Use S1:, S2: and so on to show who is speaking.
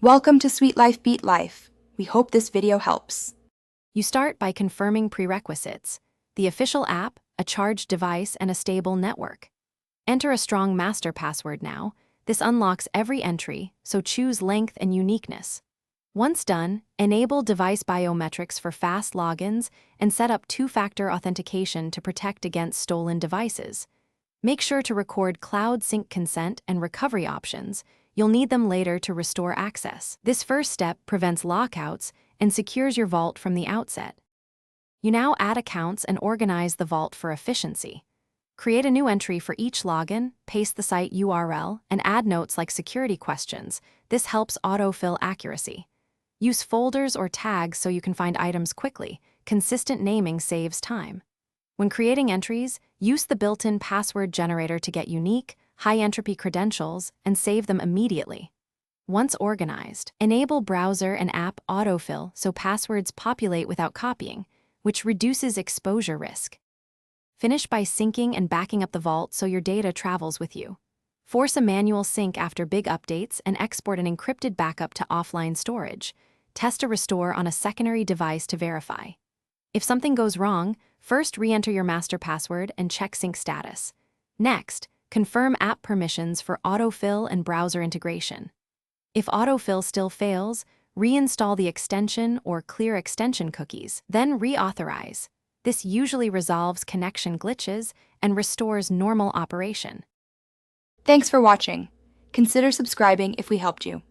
S1: Welcome to Sweet Life Beat Life. We hope this video helps.
S2: You start by confirming prerequisites: the official app, a charged device, and a stable network. Enter a strong master password now. This unlocks every entry, so choose length and uniqueness. Once done, enable device biometrics for fast logins and set up two-factor authentication to protect against stolen devices. Make sure to record cloud sync consent and recovery options. You'll need them later to restore access. This first step prevents lockouts and secures your vault from the outset. You now add accounts and organize the vault for efficiency. Create a new entry for each login, paste the site URL, and add notes like security questions. This helps autofill accuracy. Use folders or tags so you can find items quickly. Consistent naming saves time. When creating entries, use the built-in password generator to get unique, high-entropy credentials and save them immediately. Once organized, enable browser and app autofill so passwords populate without copying, which reduces exposure risk. Finish by syncing and backing up the vault so your data travels with you. Force a manual sync after big updates and export an encrypted backup to offline storage. Test a restore on a secondary device to verify. If something goes wrong, first re-enter your master password and check sync status. Next, confirm app permissions for autofill and browser integration. If autofill still fails, reinstall the extension or clear extension cookies, then reauthorize. This usually resolves connection glitches and restores normal operation.
S1: Thanks for watching. Consider subscribing if we helped you.